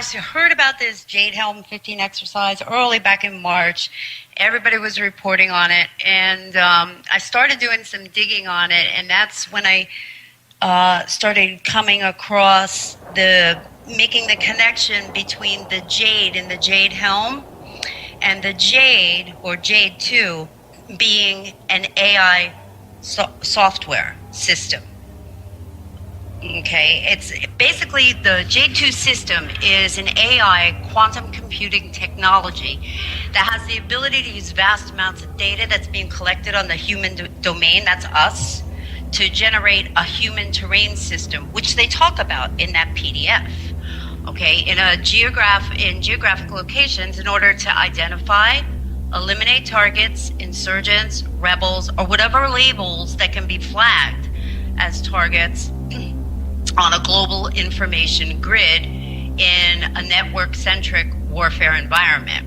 perhaps you heard about this Jade Helm 15 exercise early back in March. Everybody was reporting on it, and I started doing some digging on it, and that's when I started coming across making the connection between the Jade and the Jade Helm, and the Jade, or Jade 2, being an AI software system. Okay, it's basically the Jade 2 system is an AI quantum computing technology that has the ability to use vast amounts of data that's being collected on the human domain, that's us, to generate a human terrain system, which they talk about in that PDF. Okay, in geographic locations, in order to identify, eliminate targets, insurgents, rebels, or whatever labels that can be flagged as targets on a global information grid in a network-centric warfare environment.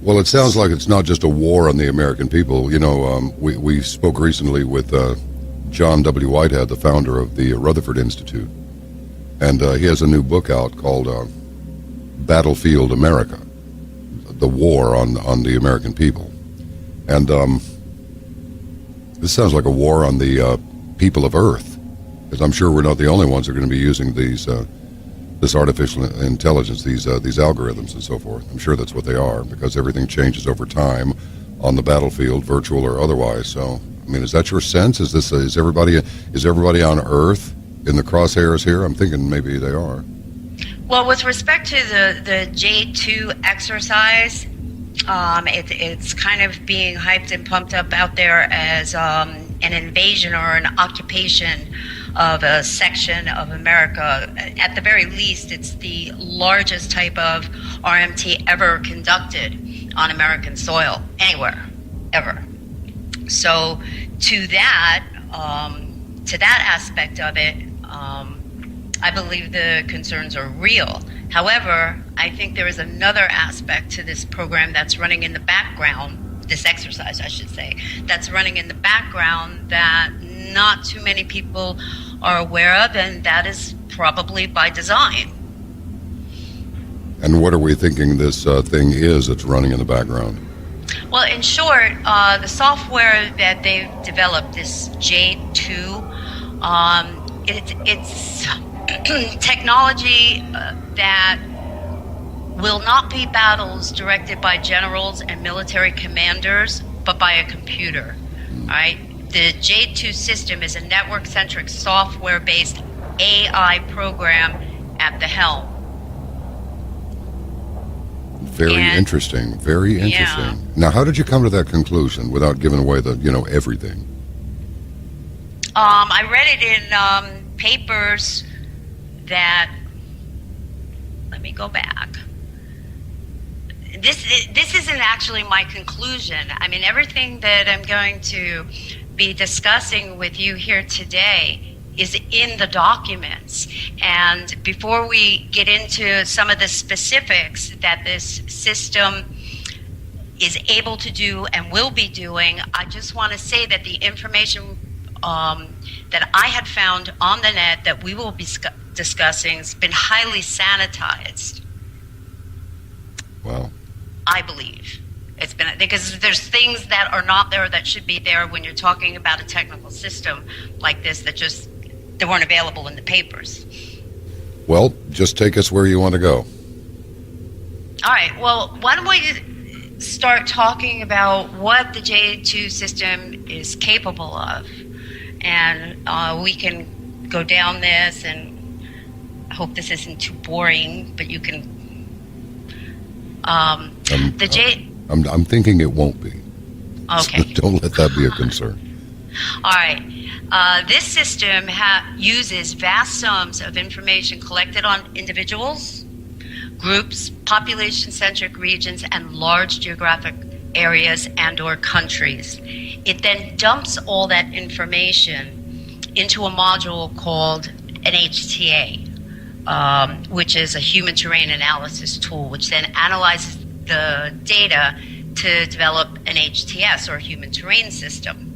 Well, it sounds like it's not just a war on the American people. You know, we spoke recently with John W. Whitehead, the founder of the Rutherford Institute, and he has a new book out called Battlefield America, the war on the American people. And this sounds like a war on the people of Earth, because I'm sure we're not the only ones that are going to be using this artificial intelligence, these algorithms and so forth. I'm sure that's what they are, because everything changes over time on the battlefield, virtual or otherwise. So, I mean, is that your sense? Is everybody on Earth in the crosshairs here? I'm thinking maybe they are. Well, with respect to the Jade 2 exercise, it's kind of being hyped and pumped up out there as an invasion or an occupation of a section of America. At the very least, it's the largest type of RMT ever conducted on American soil, anywhere, ever. So to that aspect of it, I believe the concerns are real. However, I think there is another aspect to this program that's running in the background, this exercise, I should say, that's running in the background that not too many people are aware of, and that is probably by design. And what are we thinking this thing is that's running in the background? Well, in short, the software that they've developed, this Jade 2, it's technology that will not be battles directed by generals and military commanders, but by a computer. All right? The Jade 2 system is a network-centric, software-based AI program at the helm. Very interesting. Yeah. Now, how did you come to that conclusion without giving away everything? I read it in papers that. Let me go back. This isn't actually my conclusion. I mean, everything that I'm going to be discussing with you here today is in the documents. And before we get into some of the specifics that this system is able to do and will be doing, I just want to say that the information that I had found on the net that we will be discussing has been highly sanitized. Wow. I believe. It's been, because there's things that are not there that should be there when you're talking about a technical system like this that weren't available in the papers. Well, just take us where you want to go. All right. Well, why don't we start talking about what the J2 system is capable of? And we can go down this, and I hope this isn't too boring, but you can... I'm thinking it won't be. Okay. So don't let that be a concern. All right. This system uses vast sums of information collected on individuals, groups, population-centric regions, and large geographic areas and or countries. It then dumps all that information into a module called an HTA, which is a human terrain analysis tool, which then analyzes the data to develop an HTS, or human terrain system.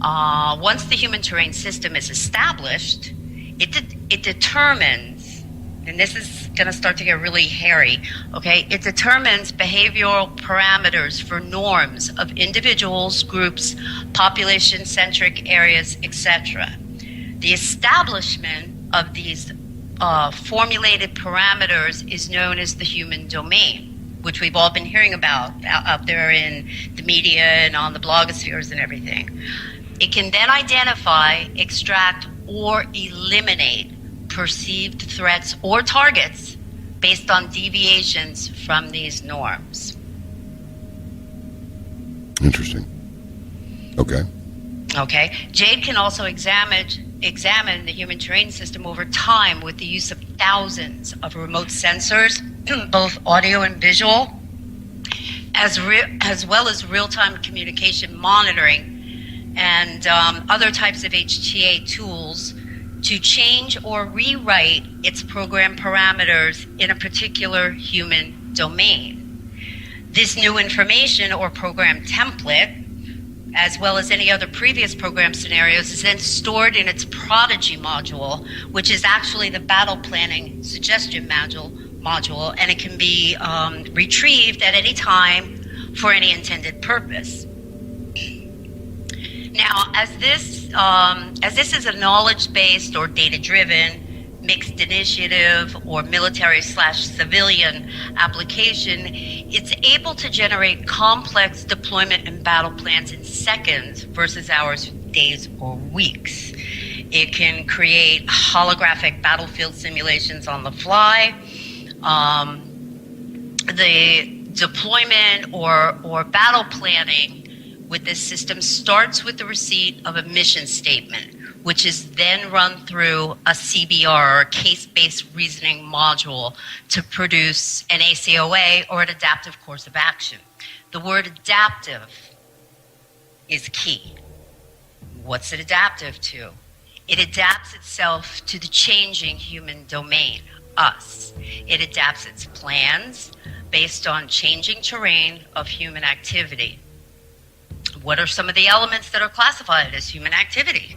Once the human terrain system is established, it determines and this is going to start to get really hairy, okay? It determines behavioral parameters for norms of individuals, groups, population-centric areas, etc. The establishment of these formulated parameters is known as the human domain, which we've all been hearing about out there in the media and on the blogospheres and everything. It can then identify, extract, or eliminate perceived threats or targets based on deviations from these norms. Interesting. Okay. Okay. Jade can also examine the human terrain system over time with the use of thousands of remote sensors, both audio and visual, as well as real-time communication monitoring and other types of HTA tools to change or rewrite its program parameters in a particular human domain. This new information or program template, as well as any other previous program scenarios, is then stored in its Prodigy module, which is actually the battle planning suggestion module, and it can be retrieved at any time for any intended purpose. Now, as this is a knowledge-based or data-driven, mixed initiative, or military/civilian application, it's able to generate complex deployment and battle plans in seconds versus hours, days, or weeks. It can create holographic battlefield simulations on the fly. The deployment or battle planning with this system starts with the receipt of a mission statement, which is then run through a CBR, or case-based reasoning module, to produce an ACOA, or an adaptive course of action. The word adaptive is key. What's it adaptive to? It adapts itself to the changing human domain, us. It adapts its plans based on changing terrain of human activity. What are some of the elements that are classified as human activity?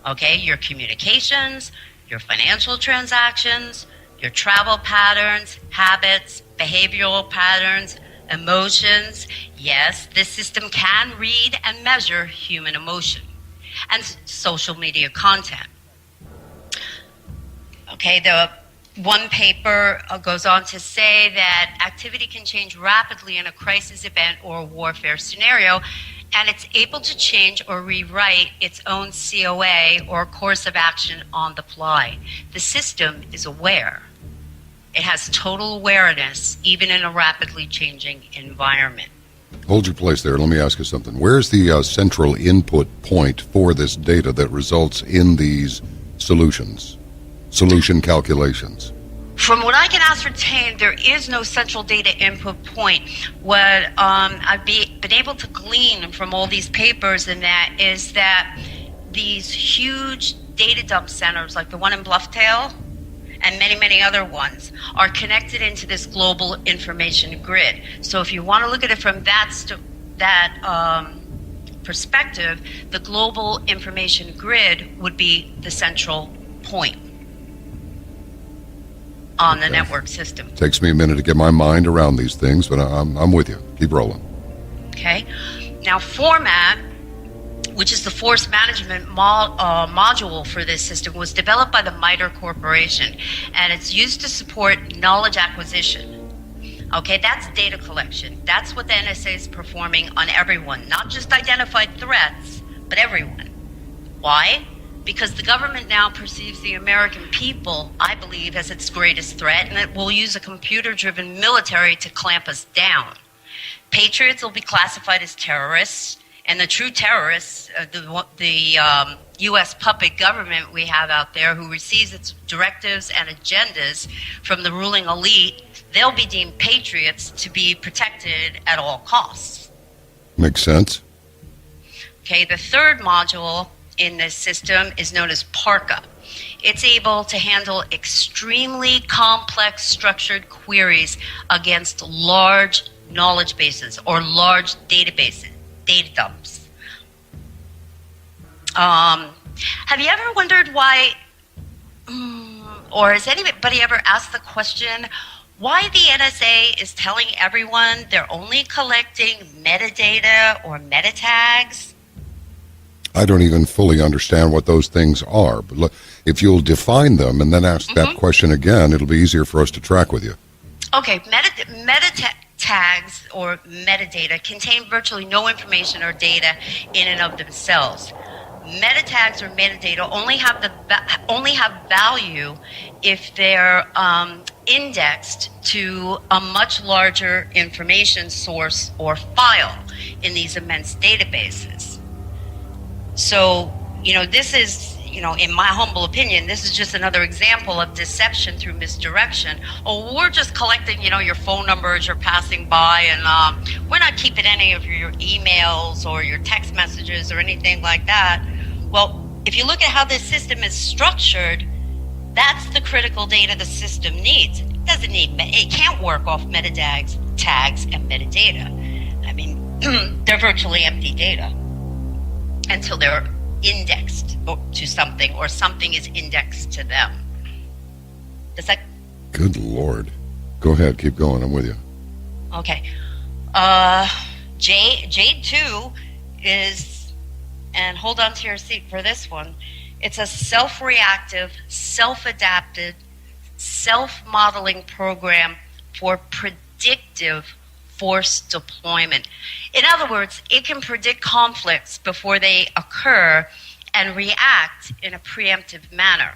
Okay, your communications, your financial transactions, your travel patterns, habits, behavioral patterns, emotions. Yes, this system can read and measure human emotion, and social media content. Okay, the one paper goes on to say that activity can change rapidly in a crisis event or a warfare scenario, and it's able to change or rewrite its own COA or course of action on the fly. The system is aware. It has total awareness, even in a rapidly changing environment. Hold your place there. Let me ask you something. Where's the central input point for this data that results in these solution calculations? From what I can ascertain, there is no central data input point. What I've been able to glean from all these papers and that is that these huge data dump centers, like the one in Blufftail and many, many other ones, are connected into this global information grid. So if you want to look at it from that perspective, the global information grid would be the central point on the network system. Takes me a minute to get my mind around these things, but I'm with you. Keep rolling. Okay. Now, format, which is the force management module for this system, was developed by the MITRE Corporation, and it's used to support knowledge acquisition. Okay, that's data collection. That's what the NSA is performing on everyone, not just identified threats, but everyone. Why? Because the government now perceives the American people, I believe, as its greatest threat, and it will use a computer-driven military to clamp us down. Patriots will be classified as terrorists, and the true terrorists, the U.S. puppet government we have out there who receives its directives and agendas from the ruling elite, they'll be deemed patriots to be protected at all costs. Makes sense. Okay, the third module in this system is known as PARCA. It's able to handle extremely complex structured queries against large knowledge bases or large databases, data dumps. Have you ever wondered why or has anybody ever asked the question why the NSA is telling everyone they're only collecting metadata or meta tags? I don't even fully understand what those things are. But look, if you'll define them and then ask that question again, it'll be easier for us to track with you. Okay, meta tags or metadata contain virtually no information or data in and of themselves. Meta tags or metadata only have value if they're indexed to a much larger information source or file in these immense databases. So, this is, in my humble opinion, this is just another example of deception through misdirection. Oh, we're just collecting, your phone numbers you're passing by, and we're not keeping any of your emails or your text messages or anything like that. Well, if you look at how this system is structured, that's the critical data the system needs. It can't work off meta tags and metadata. I mean, they're virtually empty data until they're indexed to something or something is indexed to them. Does that? Good Lord. Go ahead. Keep going. I'm with you. Okay. Jade 2 is, and hold on to your seat for this one, it's a self-reactive, self-adapted, self-modeling program for predictive force deployment. In other words, it can predict conflicts before they occur and react in a preemptive manner.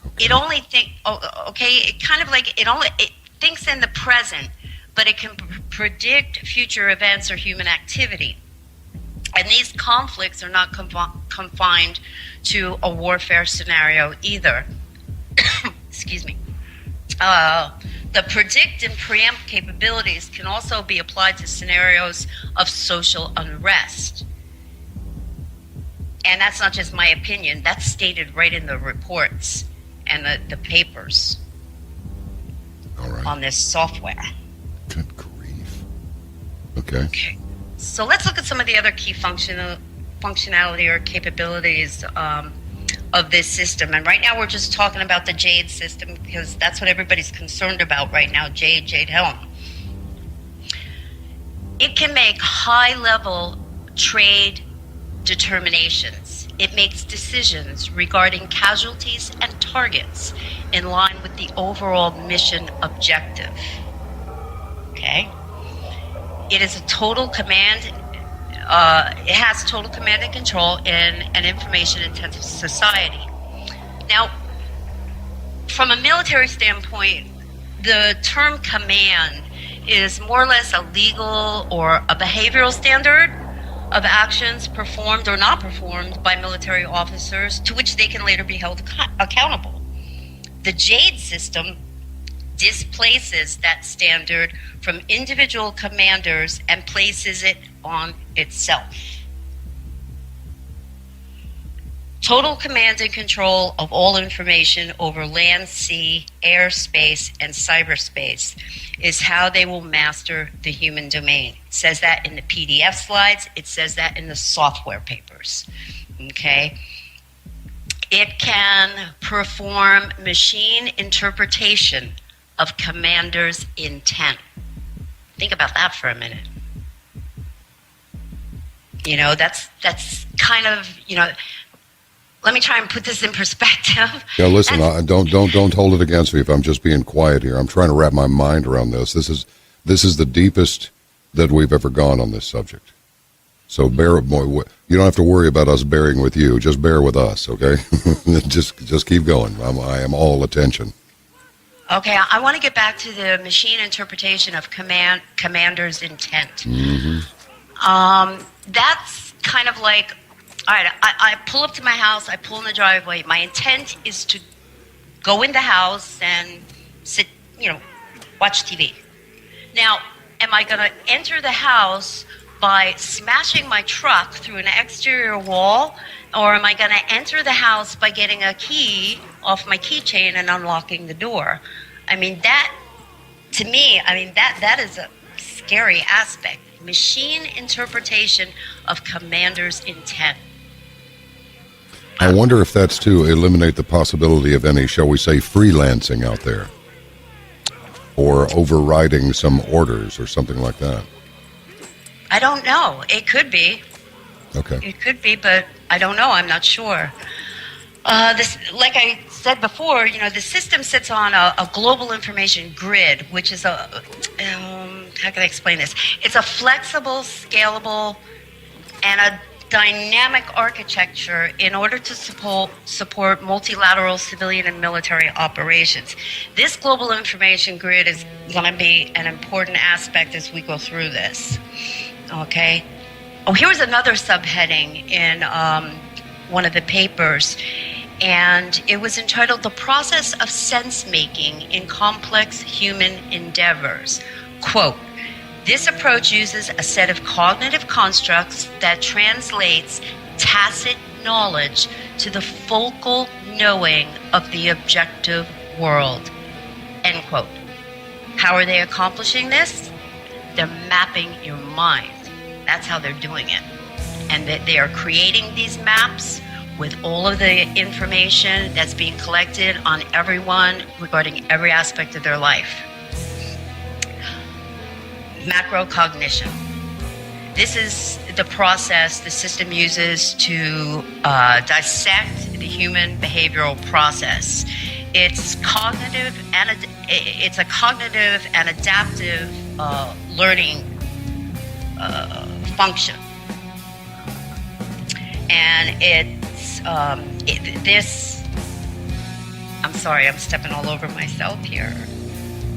Okay. It only it thinks in the present, but it can predict future events or human activity. And these conflicts are not confined to a warfare scenario either. Excuse me. The predict and preempt capabilities can also be applied to scenarios of social unrest. And that's not just my opinion. That's stated right in the reports and the papers on this software. Good grief. Okay. So let's look at some of the other key functionality or capabilities of this system. And right now we're just talking about the Jade system because that's what everybody's concerned about right now, Jade Helm. It can make high-level trade determinations. It makes decisions regarding casualties and targets in line with the overall mission objective. Okay? It is a total command. It has total command and control in an information-intensive society. Now, from a military standpoint, the term command is more or less a legal or a behavioral standard of actions performed or not performed by military officers to which they can later be held accountable. The Jade system displaces that standard from individual commanders and places it on itself. Total command and control of all information over land, sea, air, space, and cyberspace is how they will master the human domain. It says that in the PDF slides. It says that in the software papers. Okay? It can perform machine interpretation of commander's intent. Think about that for a minute. That's kind of, let me try and put this in perspective. Yeah, listen, don't hold it against me if I'm just being quiet here. I'm trying to wrap my mind around this. This is the deepest that we've ever gone on this subject. So you don't have to worry about us bearing with you. Just bear with us, okay? just keep going. I am all attention. Okay, I want to get back to the machine interpretation of commander's intent. Mm-hmm. That's kind of like, all right, I pull up to my house, I pull in the driveway. My intent is to go in the house and sit, watch TV. Now, am I going to enter the house by smashing my truck through an exterior wall, or am I going to enter the house by getting a key off my keychain and unlocking the door? I mean, that, to me, that is a scary aspect. Machine interpretation of commander's intent. I wonder if that's to eliminate the possibility of any, shall we say, freelancing out there, or overriding some orders or something like that. I don't know. It could be. Okay. It could be, but I don't know. I'm not sure. This, like I said before, the system sits on a global information grid, which is how can I explain this? It's a flexible, scalable, and a dynamic architecture in order to support multilateral civilian and military operations. This global information grid is going to be an important aspect as we go through this. Okay? Oh, here's another subheading in one of the papers, and it was entitled "The Process of Sense-Making in Complex Human Endeavors." Quote, "This approach uses a set of cognitive constructs that translates tacit knowledge to the focal knowing of the objective world." End quote. How are they accomplishing this? They're mapping your mind. That's how they're doing it. And they are creating these maps with all of the information that's being collected on everyone regarding every aspect of their life. Macrocognition. This is the process the system uses to dissect the human behavioral process. It's a cognitive and adaptive learning function, and this. I'm sorry, I'm stepping all over myself here.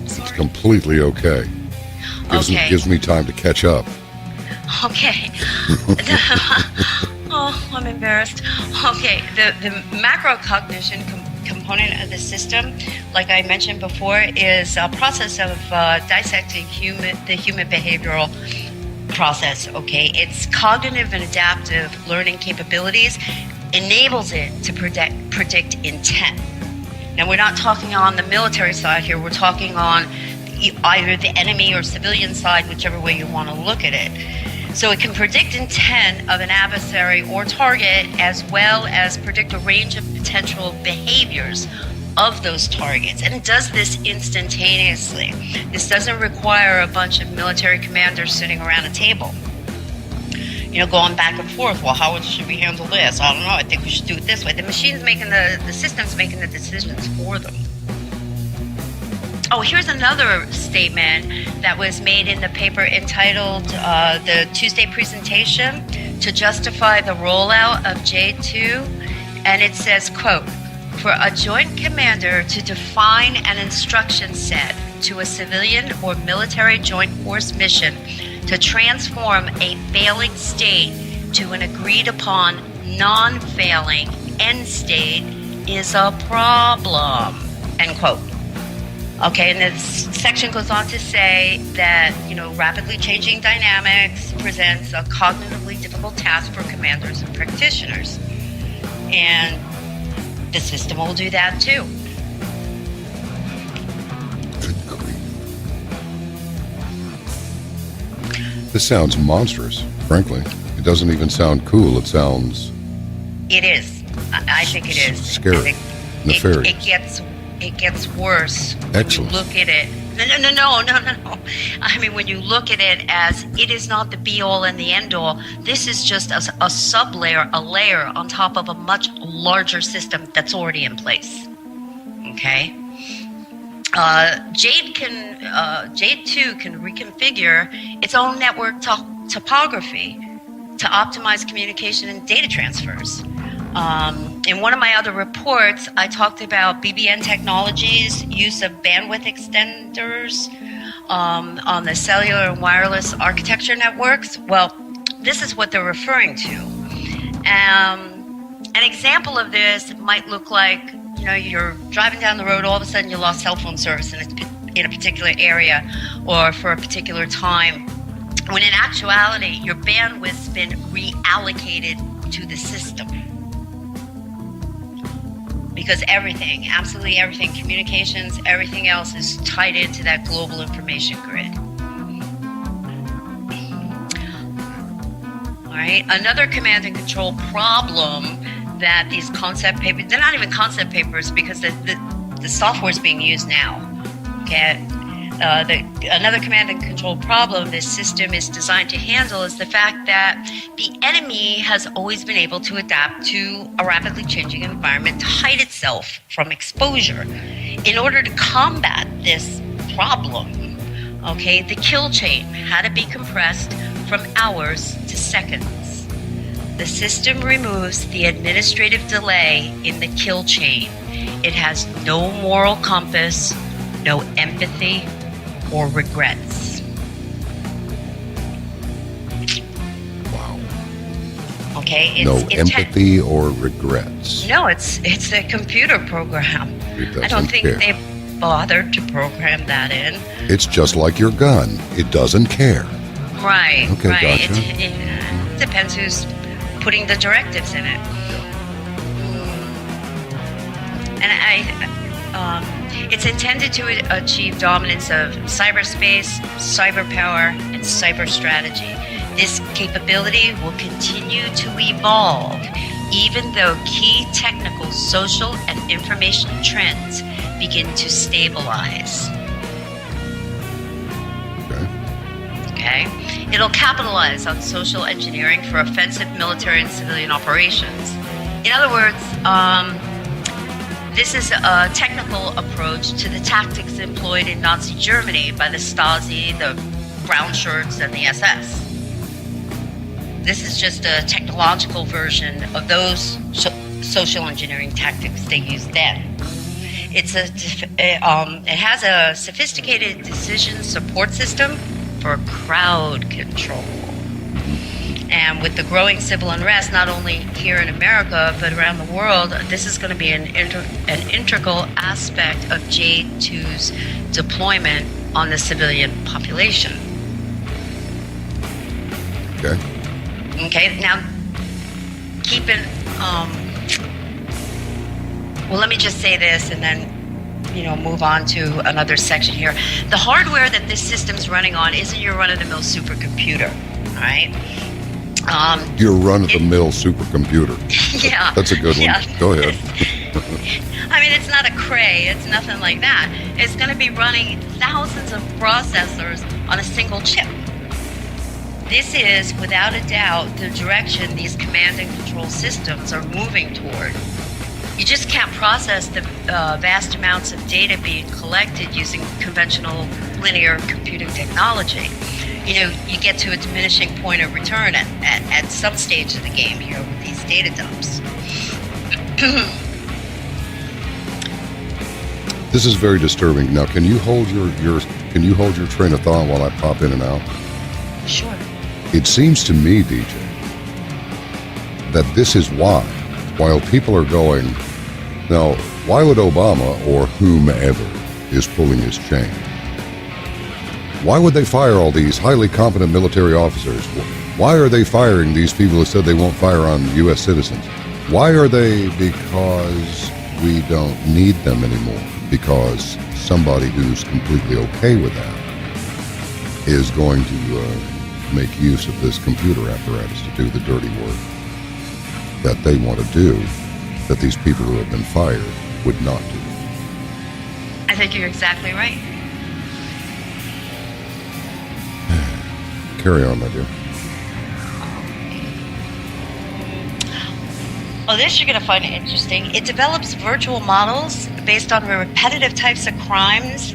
It's completely okay. Gives me time to catch up. Okay. Oh, I'm embarrassed. Okay, the macrocognition component of the system, like I mentioned before, is a process of dissecting the human behavioral process. Okay, its cognitive and adaptive learning capabilities enables it to predict intent. Now, we're not talking on the military side here. We're talking on either the enemy or civilian side, whichever way you want to look at it. So it can predict intent of an adversary or target, as well as predict a range of potential behaviors of those targets. And it does this instantaneously. This doesn't require a bunch of military commanders sitting around a table, going back and forth. Well, how should we handle this? I don't know. I think we should do it this way. The machine's making the system's making the decisions for them. Oh, here's another statement that was made in the paper entitled "The Tuesday Presentation to Justify the Rollout of Jade 2." And it says, quote, "For a joint commander to define an instruction set to a civilian or military joint force mission to transform a failing state to an agreed upon non-failing end state is a problem." End quote. Okay, and this section goes on to say that, rapidly changing dynamics presents a cognitively difficult task for commanders and practitioners. And the system will do that too. Good grief. This sounds monstrous, frankly. It doesn't even sound cool. It sounds... It is. I think it is. Scary. Nefarious. It gets worse when Excellent. you look at it. No. I mean, when you look at it as it is not the be-all and the end-all, this is just a sub-layer, a layer on top of a much larger system that's already in place. Okay? Jade 2 can reconfigure its own network topography to optimize communication and data transfers. In one of my other reports, I talked about BBN Technologies' use of bandwidth extenders on the cellular and wireless architecture networks. Well, this is what they're referring to. An example of this might look like, you're driving down the road, all of a sudden you lost cell phone service in a particular area or for a particular time, when in actuality, your bandwidth's been reallocated to the system. Because everything, absolutely everything, communications, everything else is tied into that global information grid. All right, another command and control problem that these concept papers, they're not even concept papers because the software is being used now. Okay. Another command and control problem this system is designed to handle is the fact that the enemy has always been able to adapt to a rapidly changing environment to hide itself from exposure. In order to combat this problem, okay, the kill chain had to be compressed from hours to seconds. The system removes the administrative delay in the kill chain. It has no moral compass, no empathy, or regrets. Wow. Okay. No empathy or regrets. No, it's a computer program. I don't think they bothered to program that in. It's just like your gun. It doesn't care. Right. Okay, right. gotcha. It depends who's putting the directives in it. And it's intended to achieve dominance of cyberspace, cyber power, and cyber strategy. This capability will continue to evolve even though key technical, social, and information trends begin to stabilize. Okay. It'll capitalize on social engineering for offensive military and civilian operations. In other words, this is a technical approach to the tactics employed in Nazi Germany by the Stasi, the brown shirts, and the SS. This is just a technological version of those social engineering tactics they used then. It has a sophisticated decision support system for crowd control. And with the growing civil unrest, not only here in America, but around the world, this is going to be an integral aspect of Jade 2's deployment on the civilian population. Okay. Okay, now keep it, well, let me just say this and then, move on to another section here. The hardware that this system's running on isn't your run-of-the-mill supercomputer, all right? Your run-of-the-mill supercomputer. Yeah. That's a good one. Yeah. Go ahead. I mean, it's not a Cray. It's nothing like that. It's going to be running thousands of processors on a single chip. This is, without a doubt, the direction these command and control systems are moving toward. You just can't process the vast amounts of data being collected using conventional linear computing technology. You get to a diminishing point of return at some stage of the game here with these data dumps. This is very disturbing. Now, can you hold your train of thought while I pop in and out? Sure. It seems to me, DJ, that this is why, while people are going, now, why would Obama or whomever is pulling his chain? Why would they fire all these highly competent military officers? Why are they firing these people who said they won't fire on U.S. citizens? Why are they? Because we don't need them anymore. Because somebody who's completely okay with that is going to make use of this computer apparatus to do the dirty work that they want to do, that these people who have been fired would not do. I think you're exactly right. Carry on, my dear. Oh, this you're going to find interesting. It develops virtual models based on repetitive types of crimes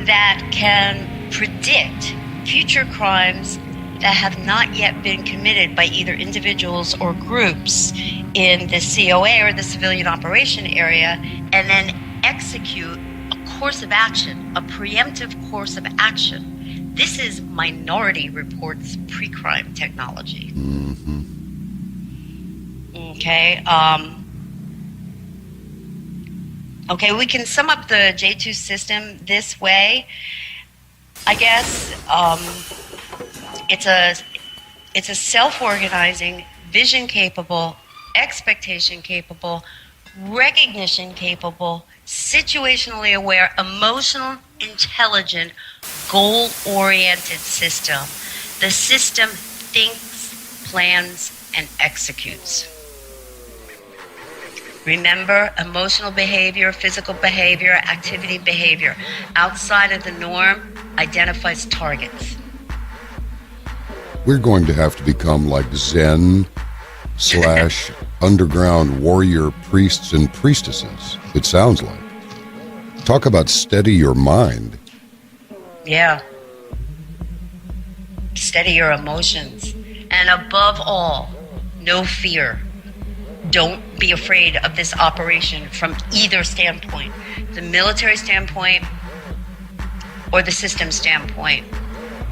that can predict future crimes that have not yet been committed by either individuals or groups in the COA or the civilian operation area, and then execute a course of action, a preemptive course of action. This is Minority Report's pre-crime technology. Mm-hmm. Okay. Okay, we can sum up the J2 system this way. I guess it's a self-organizing, vision-capable, expectation-capable, recognition-capable, situationally aware, emotional, intelligent, goal-oriented system. The system thinks, plans, and executes. Remember, emotional behavior, physical behavior, activity behavior outside of the norm identifies targets. We're going to have to become like Zen slash underground warrior priests and priestesses, it sounds like. Talk about steady your mind. Yeah. Steady your emotions. And above all, no fear. Don't be afraid of this operation from either standpoint, the military standpoint or the system standpoint.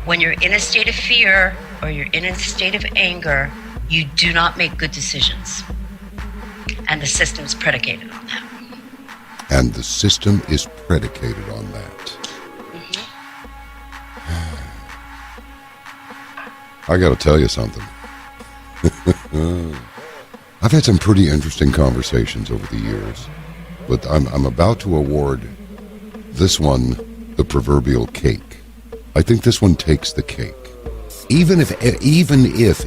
When you're in a state of fear or you're in a state of anger, you do not make good decisions. And the system's predicated on that. And the system is predicated on that. I got to tell you something. I've had some pretty interesting conversations over the years, but I'm about to award this one the proverbial cake. I think this one takes the cake. Even if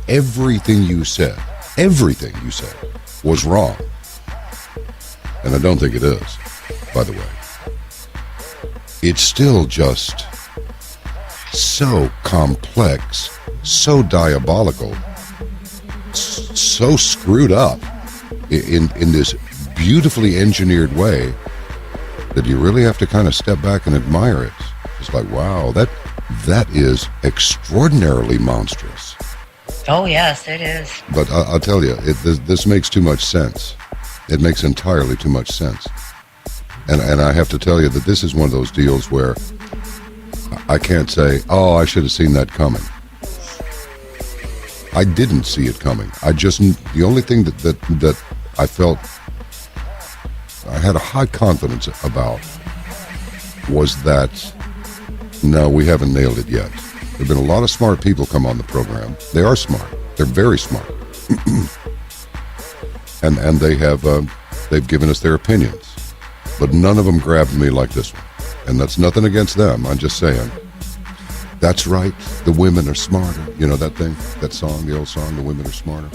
everything you said was wrong, and I don't think it is, by the way, it's still just so complex, so diabolical, so screwed up in this beautifully engineered way that you really have to kind of step back and admire it. It's like, wow, that is extraordinarily monstrous. Oh, yes, it is. But I'll tell you, this makes too much sense. It makes entirely too much sense. And I have to tell you that this is one of those deals where I can't say, oh, I should have seen that coming. I didn't see it coming. The only thing that I felt I had a high confidence about was that, no, we haven't nailed it yet. There have been a lot of smart people come on the program. They are smart. They're very smart. and they've given us their opinions. But none of them grabbed me like this one. And that's nothing against them. I'm just saying, that's right, the women are smarter. You know that thing, that song, the old song, the women are smarter?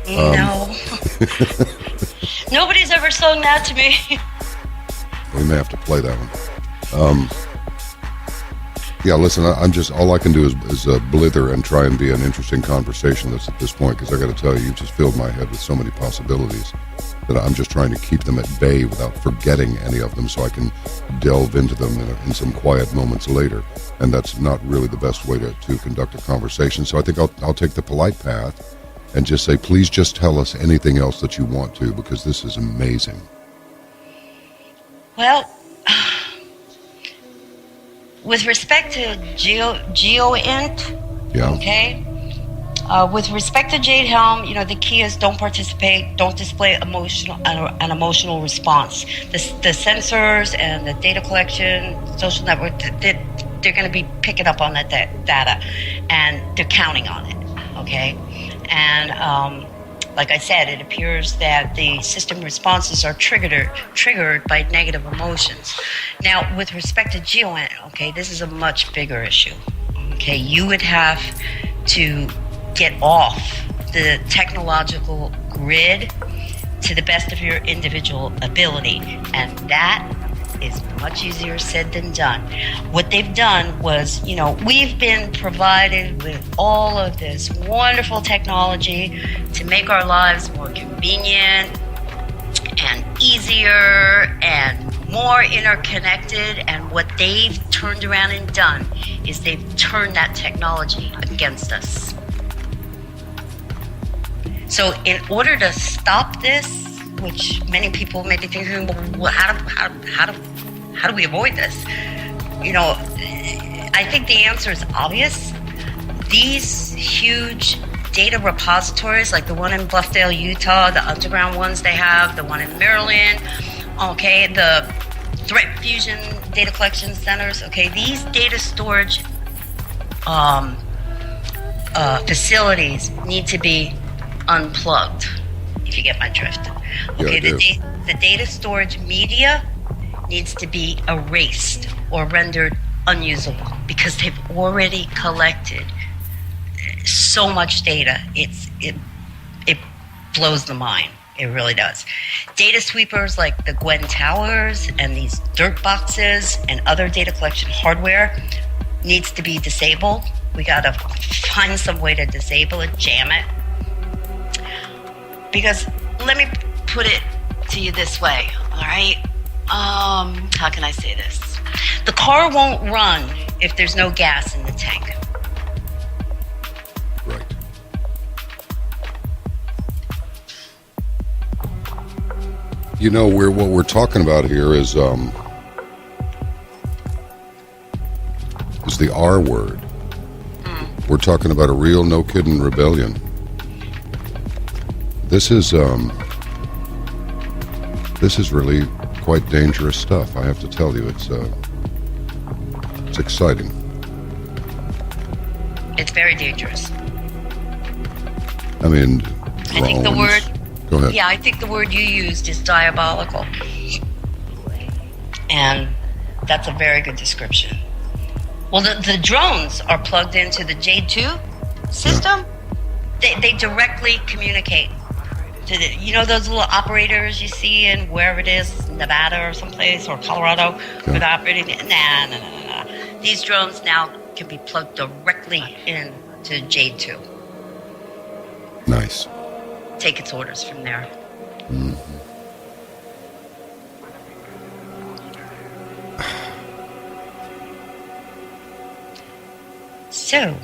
No. Nobody's ever sung that to me. We may have to play that one. Yeah, listen, all I can do is blither and try and be an interesting conversationalist at this point, because I got to tell you, you've just filled my head with so many possibilities that I'm just trying to keep them at bay without forgetting any of them, so I can delve into them in some quiet moments later. And that's not really the best way to conduct a conversation. So I think I'll take the polite path and just say, please just tell us anything else that you want to, because this is amazing. Well, with respect to GeoInt, yeah. Okay, with respect to Jade Helm, the key is don't participate, don't display an emotional response. The sensors and the data collection, social network, they're going to be picking up on that data, and they're counting on it, okay? And like I said, it appears that the system responses are triggered by negative emotions. Now, with respect to GeoInt, okay, this is a much bigger issue. Okay, you would have to get off the technological grid to the best of your individual ability, and that is much easier said than done. What they've done was, we've been provided with all of this wonderful technology to make our lives more convenient and easier and more interconnected, and what they've turned around and done is they've turned that technology against us. So in order to stop this, which many people may be thinking, well, how do we avoid this? I think the answer is obvious. These huge data repositories, like the one in Bluffdale, Utah, the underground ones they have, the one in Maryland, okay, the threat fusion data collection centers, okay, these data storage facilities need to be unplugged, if you get my drift. Okay, the data storage media needs to be erased or rendered unusable, because they've already collected so much data. It blows the mind. It really does. Data sweepers like the Gwen Towers and these dirt boxes and other data collection hardware needs to be disabled. We got to find some way to disable it, jam it. Because let me put it to you this way, all right? How can I say this? The car won't run if there's no gas in the tank. Right. You know, what we're talking about here is the R word. We're talking about a real, no kidding rebellion. This is really quite dangerous stuff. I have to tell you, it's exciting. It's very dangerous. I mean, drones. I think the word. Go ahead. Yeah, I think the word you used is diabolical, and that's a very good description. Well, the drones are plugged into the Jade 2 system. Yeah. They directly communicate to the, you know, those little operators you see in wherever it is, Nevada or someplace, or Colorado, where they're operating. Nah. These drones now can be plugged directly into Jade 2. Nice. Take its orders from there. Mm-hmm. So,